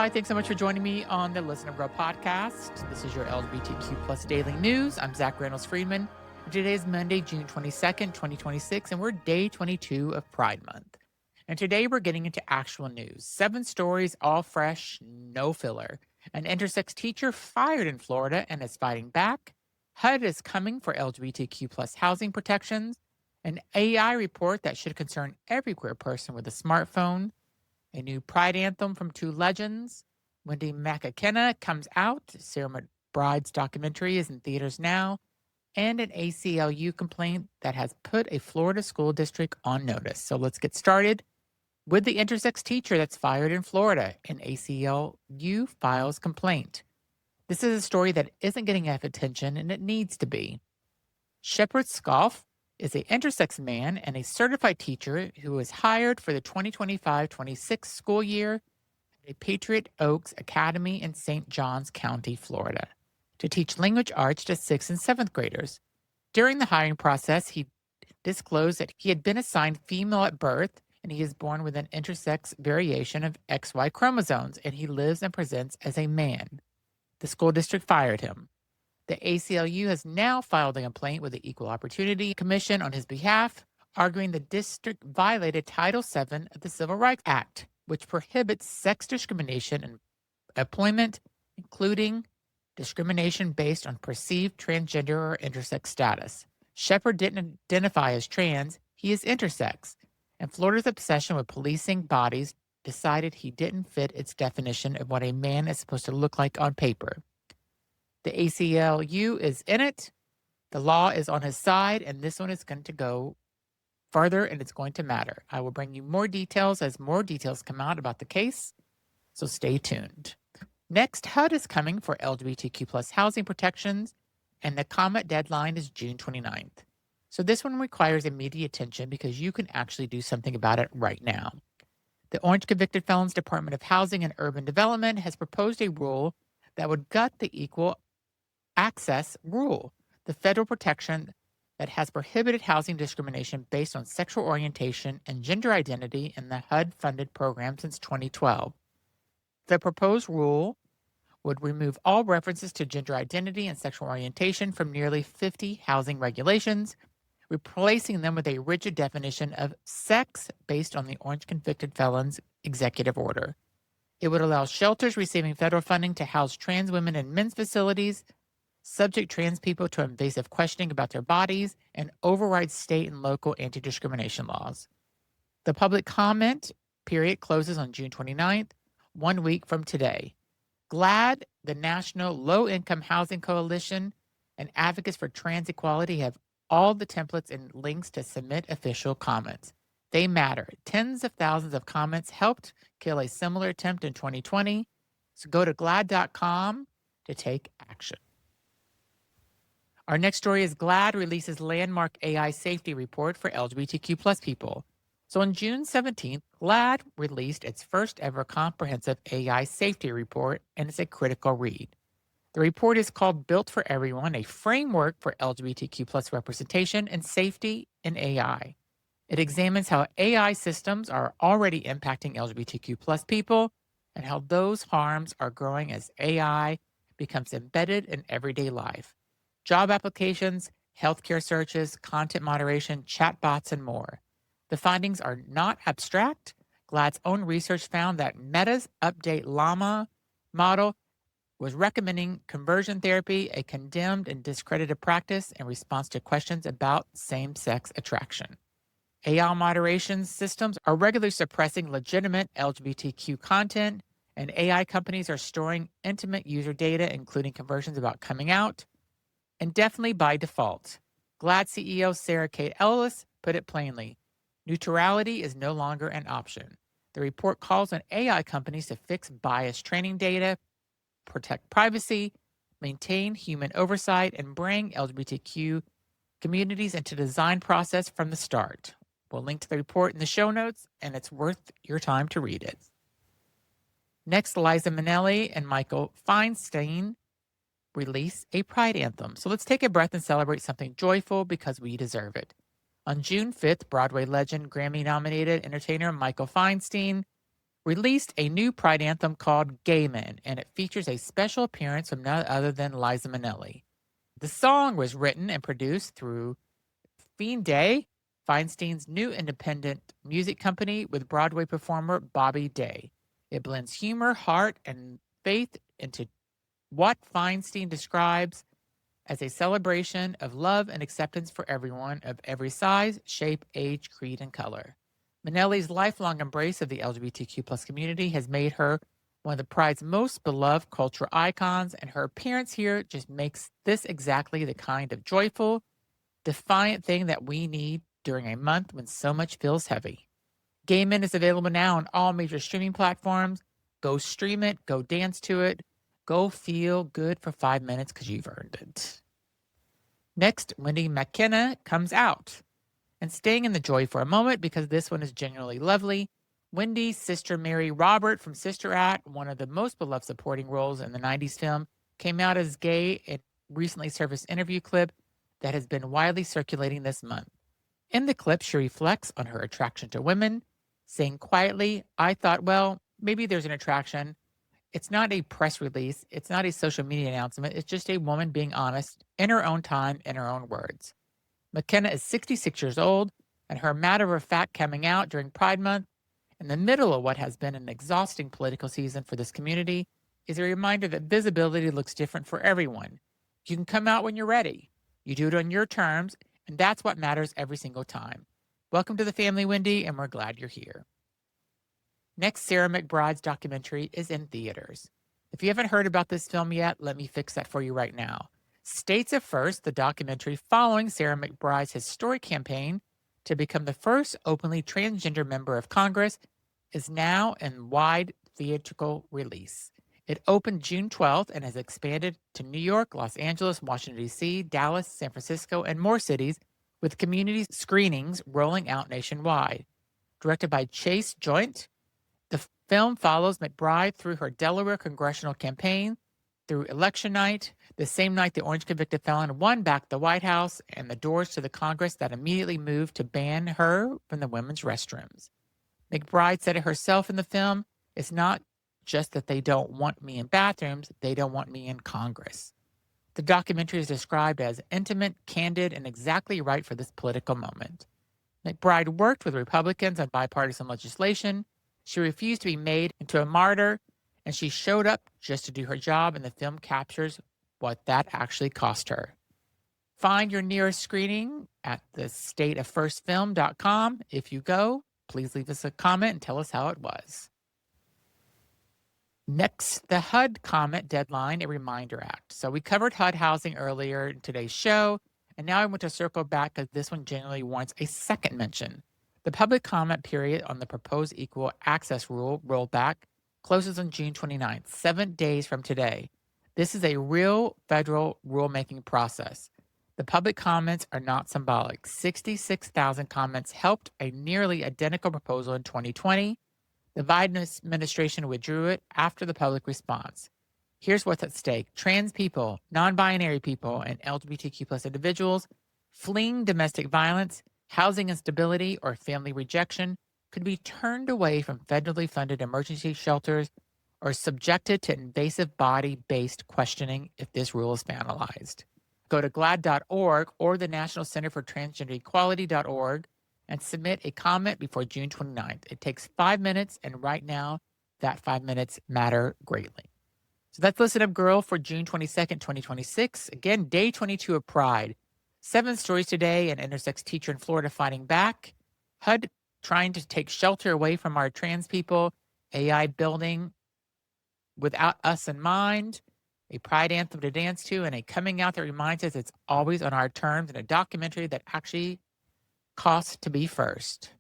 Hi, thanks so much for joining me on the Listen and Grow podcast. This is your LGBTQ plus daily news. I'm Zach Reynolds-Friedman. Today is Monday, June 22nd, 2026, and we're day 22 of Pride Month. And today we're getting into actual news. 7 stories, all fresh, no filler. An intersex teacher fired in Florida and is fighting back. HUD is coming for LGBTQ plus housing protections. An AI report that should concern every queer person with a smartphone. A new Pride anthem from 2 legends. Wendy Makkena comes out. Sarah McBride's documentary is in theaters now. And an ACLU complaint that has put a Florida school district on notice. So let's get started with the intersex teacher that's fired in Florida. An ACLU files complaint. This is a story that isn't getting enough attention, and it needs to be. Shepard Scalf is an intersex man and a certified teacher who was hired for the 2025-26 school year at a Patriot Oaks Academy in St. Johns County, Florida, to teach language arts to 6th and 7th graders. During the hiring process, he disclosed that he had been assigned female at birth, and he is born with an intersex variation of XY chromosomes, and he lives and presents as a man. The school district fired him. The ACLU has now filed a complaint with the Equal Opportunity Commission on his behalf, arguing the district violated Title VII of the Civil Rights Act, which prohibits sex discrimination in employment, including discrimination based on perceived transgender or intersex status. Shepard didn't identify as trans, he is intersex, and Florida's obsession with policing bodies decided he didn't fit its definition of what a man is supposed to look like on paper. The ACLU is in it. The law is on his side, and this one is going to go further, and it's going to matter. I will bring you more details as more details come out about the case, so stay tuned. Next, HUD is coming for LGBTQ plus housing protections, and the comment deadline is June 29th. So this one requires immediate attention because you can actually do something about it right now. The Orange Convicted Felons Department of Housing and Urban Development has proposed a rule that would gut the Equal Access Rule, the federal protection that has prohibited housing discrimination based on sexual orientation and gender identity in the HUD-funded program since 2012. The proposed rule would remove all references to gender identity and sexual orientation from nearly 50 housing regulations, replacing them with a rigid definition of sex based on the Orange Convicted Felons Executive Order. It would allow shelters receiving federal funding to house trans women in men's facilities, subject trans people to invasive questioning about their bodies, and override state and local anti-discrimination laws. The public comment period closes on June 29th, 1 week from today. GLAAD, the National Low-Income Housing Coalition, and advocates for trans equality have all the templates and links to submit official comments. They matter. Tens of thousands of comments helped kill a similar attempt in 2020. So go to GLAAD.com to take action. Our next story is GLAAD releases landmark AI safety report for LGBTQ plus people. So on June 17th, GLAAD released its first ever comprehensive AI safety report, and it's a critical read. The report is called Built for Everyone, a framework for LGBTQ plus representation and safety in AI. It examines how AI systems are already impacting LGBTQ plus people and how those harms are growing as AI becomes embedded in everyday life. Job applications, healthcare searches, content moderation, chatbots, and more. The findings are not abstract. GLAAD's own research found that Meta's Update Llama model was recommending conversion therapy, a condemned and discredited practice, in response to questions about same-sex attraction. AI moderation systems are regularly suppressing legitimate LGBTQ content, and AI companies are storing intimate user data, including conversions about coming out, indefinitely by default. GLAAD CEO Sarah Kate Ellis put it plainly: neutrality is no longer an option. The report calls on AI companies to fix bias training data, protect privacy, maintain human oversight, and bring LGBTQ communities into the design process from the start. We'll link to the report in the show notes, and it's worth your time to read it. Next, Liza Minnelli and Michael Feinstein release a Pride anthem. So let's take a breath and celebrate something joyful because we deserve it. On June 5th, Broadway legend, Grammy-nominated entertainer Michael Feinstein released a new Pride anthem called Gay Men, and it features a special appearance from none other than Liza Minnelli. The song was written and produced through Feinstein's new independent music company with Broadway performer Bobby Day. It blends humor, heart, and faith into what Feinstein describes as a celebration of love and acceptance for everyone of every size, shape, age, creed, and color. Minnelli's lifelong embrace of the LGBTQ+ community has made her one of the Pride's most beloved cultural icons, and her appearance here just makes this exactly the kind of joyful, defiant thing that we need during a month when so much feels heavy. Gay Men is available now on all major streaming platforms. Go stream it, go dance to it, go feel good for 5 minutes because you've earned it. Next, Wendy Makkena comes out. And staying in the joy for a moment because this one is genuinely lovely, Wendy's sister Mary Robert from Sister Act, one of the most beloved supporting roles in the 90s film, came out as gay in recently surfaced interview clip that has been widely circulating this month. In the clip, she reflects on her attraction to women, saying quietly, "I thought, well, maybe there's an attraction. It's not a press release. It's not a social media announcement. It's just a woman being honest in her own time, in her own words." Makkena is 66 years old, and her matter-of-fact coming out during Pride Month, in the middle of what has been an exhausting political season for this community, is a reminder that visibility looks different for everyone. You can come out when you're ready. You do it on your terms, and that's what matters every single time. Welcome to the family, Wendy, and we're glad you're here. Next, Sarah McBride's documentary is in theaters. If you haven't heard about this film yet, let me fix that for you right now. States at First, the documentary following Sarah McBride's historic campaign to become the first openly transgender member of Congress, is now in wide theatrical release. It opened June 12th and has expanded to New York, Los Angeles, Washington, D.C., Dallas, San Francisco, and more cities, with community screenings rolling out nationwide. Directed by Chase Joint, the film follows McBride through her Delaware congressional campaign, through election night, the same night the orange convicted felon won back the White House, and the doors to the Congress that immediately moved to ban her from the women's restrooms. McBride said it herself in the film, "It's not just that they don't want me in bathrooms, they don't want me in Congress." The documentary is described as intimate, candid, and exactly right for this political moment. McBride worked with Republicans on bipartisan legislation. She refused to be made into a martyr, and she showed up just to do her job, and the film captures what that actually cost her. Find your nearest screening at thestateoffirstfilm.com. If you go, please leave us a comment and tell us how it was. Next, the HUD comment deadline, a reminder act. So we covered HUD housing earlier in today's show, and now I want to circle back because this one generally warrants a second mention. The public comment period on the proposed equal access rule rollback closes on June 29th, 7 days from today. This is a real federal rulemaking process. The public comments are not symbolic. 66,000 comments helped a nearly identical proposal in 2020. The Biden administration withdrew it after the public response. Here's what's at stake. Trans people, non-binary people, and LGBTQ+ individuals fleeing domestic violence, housing instability, or family rejection could be turned away from federally funded emergency shelters or subjected to invasive body-based questioning if this rule is finalized. Go to GLAAD.org or the National Center for Transgender Equality.org and submit a comment before June 29th. It takes 5 minutes, and right now, that 5 minutes matter greatly. So that's Listen Up Girl for June 22nd, 2026. Again, day 22 of Pride. 7 stories today: an intersex teacher in Florida fighting back, HUD trying to take shelter away from our trans people, AI building without us in mind, a pride anthem to dance to, and a coming out that reminds us it's always on our terms, and a documentary that actually costs to be first.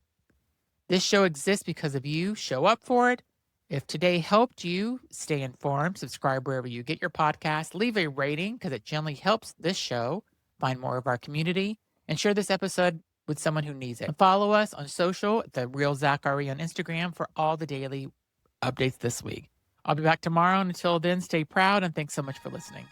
This show exists because of you. Show up for it. If today helped you, stay informed, subscribe wherever you get your podcast, leave a rating because it generally helps this show find more of our community, and share this episode with someone who needs it. And follow us on social, The Real Zachary on Instagram, for all the daily updates this week. I'll be back tomorrow, and until then, stay proud, and thanks so much for listening.